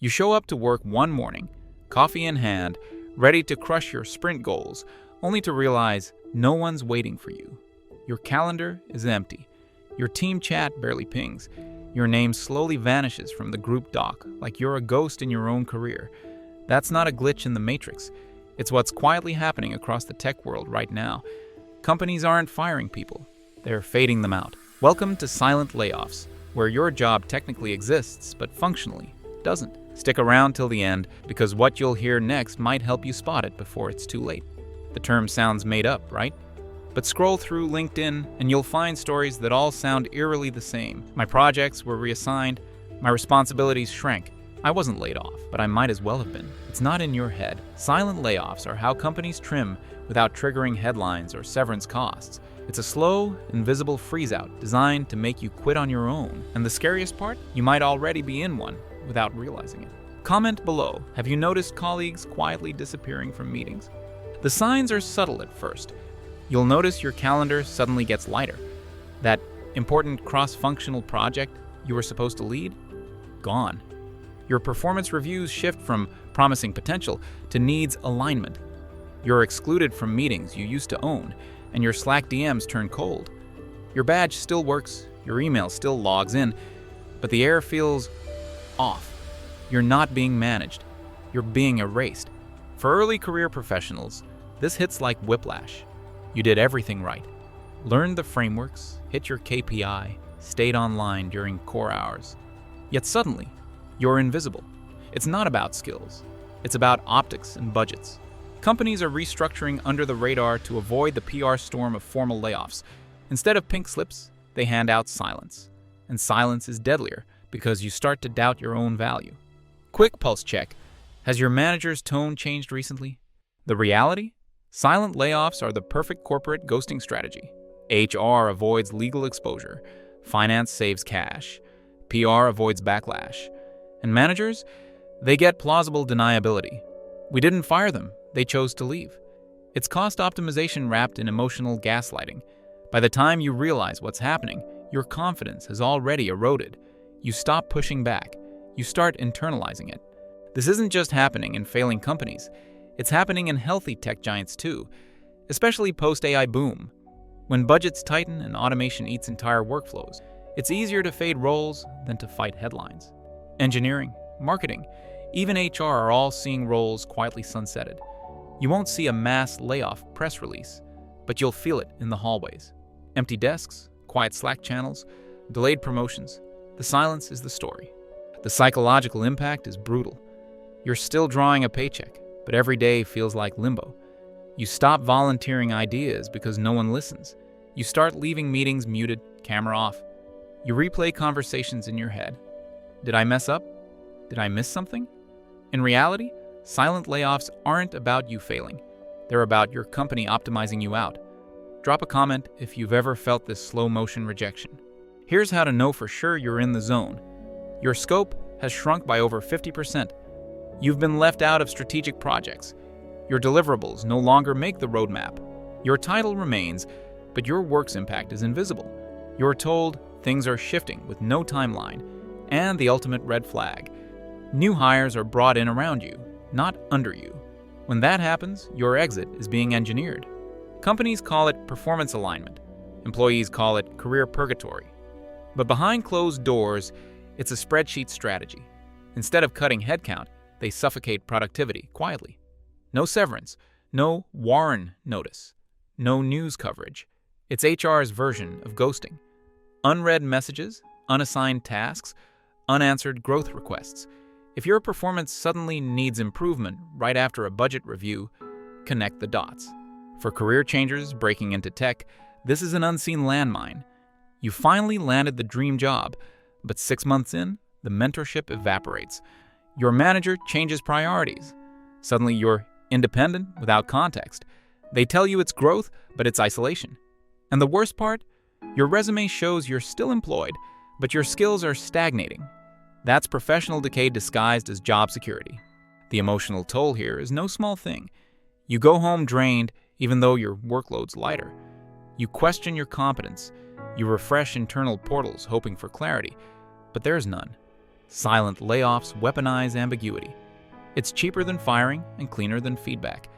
You show up to work one morning, coffee in hand, ready to crush your sprint goals, only to realize no one's waiting for you. Your calendar is empty. Your team chat barely pings. Your name slowly vanishes from the group doc like you're a ghost in your own career. That's not a glitch in the matrix. It's what's quietly happening across the tech world right now. Companies aren't firing people. They're fading them out. Welcome to Silent Layoffs, where your job technically exists but functionally doesn't. Stick around till the end, because what you'll hear next might help you spot it before it's too late. The term sounds made up, right? But scroll through LinkedIn and you'll find stories that all sound eerily the same. My projects were reassigned. My responsibilities shrank. I wasn't laid off, but I might as well have been. It's not in your head. Silent layoffs are how companies trim without triggering headlines or severance costs. It's a slow, invisible freeze-out designed to make you quit on your own. And the scariest part? You might already be in one without realizing it. Comment below, have you noticed colleagues quietly disappearing from meetings? The signs are subtle at first. You'll notice your calendar suddenly gets lighter. That important cross-functional project you were supposed to lead? Gone. Your performance reviews shift from promising potential to needs alignment. You're excluded from meetings you used to own, and your Slack DMs turn cold. Your badge still works, your email still logs in, but the air feels off. You're not being managed. You're being erased. For early career professionals, this hits like whiplash. You did everything right. Learned the frameworks, hit your KPI, stayed online during core hours. Yet suddenly, you're invisible. It's not about skills. It's about optics and budgets. Companies are restructuring under the radar to avoid the PR storm of formal layoffs. Instead of pink slips, they hand out silence. And silence is deadlier because you start to doubt your own value. Quick pulse check. Has your manager's tone changed recently? The reality? Silent layoffs are the perfect corporate ghosting strategy. HR avoids legal exposure. Finance saves cash. PR avoids backlash. And managers? They get plausible deniability. We didn't fire them. They chose to leave. It's cost optimization wrapped in emotional gaslighting. By the time you realize what's happening, your confidence has already eroded. You stop pushing back. You start internalizing it. This isn't just happening in failing companies. It's happening in healthy tech giants too, especially post-AI boom. When budgets tighten and automation eats entire workflows, it's easier to fade roles than to fight headlines. Engineering, marketing, even HR are all seeing roles quietly sunsetted. You won't see a mass layoff press release, but you'll feel it in the hallways. Empty desks, quiet Slack channels, delayed promotions. The silence is the story. The psychological impact is brutal. You're still drawing a paycheck, but every day feels like limbo. You stop volunteering ideas because no one listens. You start leaving meetings muted, camera off. You replay conversations in your head. Did I mess up? Did I miss something? In reality, silent layoffs aren't about you failing. They're about your company optimizing you out. Drop a comment if you've ever felt this slow-motion rejection. Here's how to know for sure you're in the zone. Your scope has shrunk by over 50%. You've been left out of strategic projects. Your deliverables no longer make the roadmap. Your title remains, but your work's impact is invisible. You're told things are shifting with no timeline. And the ultimate red flag. New hires are brought in around you, not under you. When that happens, your exit is being engineered. Companies call it performance alignment. Employees call it career purgatory. But behind closed doors, it's a spreadsheet strategy. Instead of cutting headcount, they suffocate productivity quietly. No severance, no Warren notice, no news coverage. It's HR's version of ghosting. Unread messages, unassigned tasks, unanswered growth requests. If your performance suddenly needs improvement right after a budget review, connect the dots. For career changers breaking into tech, this is an unseen landmine. You finally landed the dream job, but 6 months in, the mentorship evaporates. Your manager changes priorities. Suddenly you're independent without context. They tell you it's growth, but it's isolation. And the worst part? Your resume shows you're still employed, but your skills are stagnating. That's professional decay disguised as job security. The emotional toll here is no small thing. You go home drained even though your workload's lighter. You question your competence. You refresh internal portals hoping for clarity, but there's none. Silent layoffs weaponize ambiguity. It's cheaper than firing and cleaner than feedback.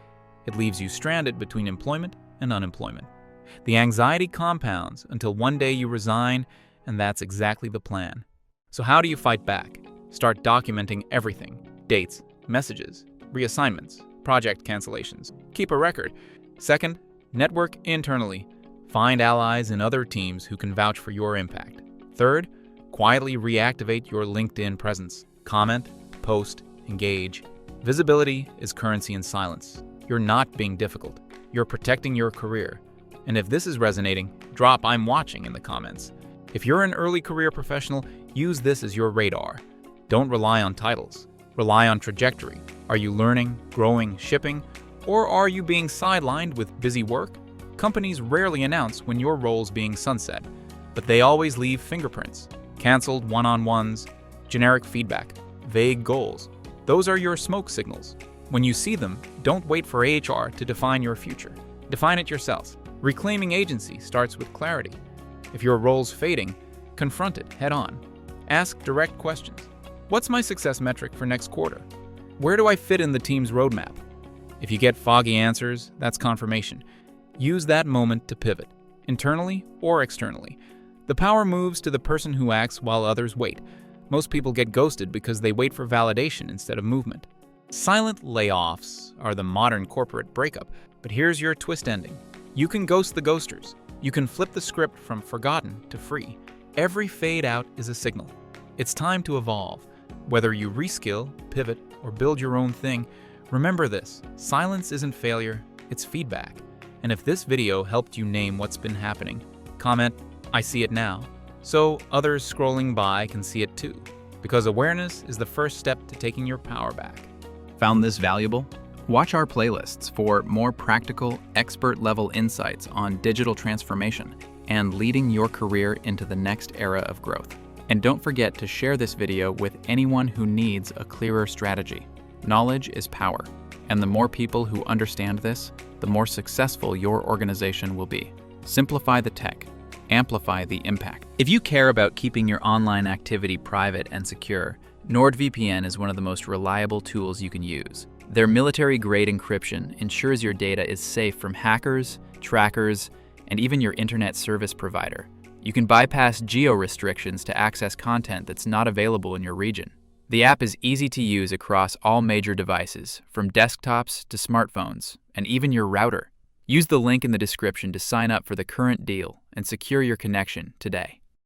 It leaves you stranded between employment and unemployment. The anxiety compounds until one day you resign, and that's exactly the plan. So how do you fight back? Start documenting everything: dates, messages, reassignments, project cancellations. Keep a record. Second, network internally. Find allies in other teams who can vouch for your impact. Third, quietly reactivate your LinkedIn presence. Comment, post, engage. Visibility is currency in silence. You're not being difficult. You're protecting your career. And if this is resonating, drop "I'm watching" in the comments. If you're an early career professional, use this as your radar. Don't rely on titles. Rely on trajectory. Are you learning, growing, shipping? Or are you being sidelined with busy work? Companies rarely announce when your role's being sunset, but they always leave fingerprints. Canceled one-on-ones, generic feedback, vague goals. Those are your smoke signals. When you see them, don't wait for HR to define your future. Define it yourself. Reclaiming agency starts with clarity. If your role's fading, confront it head-on. Ask direct questions. What's my success metric for next quarter? Where do I fit in the team's roadmap? If you get foggy answers, that's confirmation. Use that moment to pivot, internally or externally. The power moves to the person who acts while others wait. Most people get ghosted because they wait for validation instead of movement. Silent layoffs are the modern corporate breakup, but here's your twist ending. You can ghost the ghosters. You can flip the script from forgotten to free. Every fade out is a signal. It's time to evolve. Whether you reskill, pivot, or build your own thing, remember this: silence isn't failure, it's feedback. And if this video helped you name what's been happening, comment, "I see it now," so others scrolling by can see it too. Because awareness is the first step to taking your power back. Found this valuable? Watch our playlists for more practical, expert-level insights on digital transformation and leading your career into the next era of growth. And don't forget to share this video with anyone who needs a clearer strategy. Knowledge is power, and the more people who understand this, the more successful your organization will be. Simplify the tech. Amplify the impact. If you care about keeping your online activity private and secure, NordVPN is one of the most reliable tools you can use. Their military-grade encryption ensures your data is safe from hackers, trackers, and even your internet service provider. You can bypass geo-restrictions to access content that's not available in your region. The app is easy to use across all major devices, from desktops to smartphones, and even your router. Use the link in the description to sign up for the current deal and secure your connection today.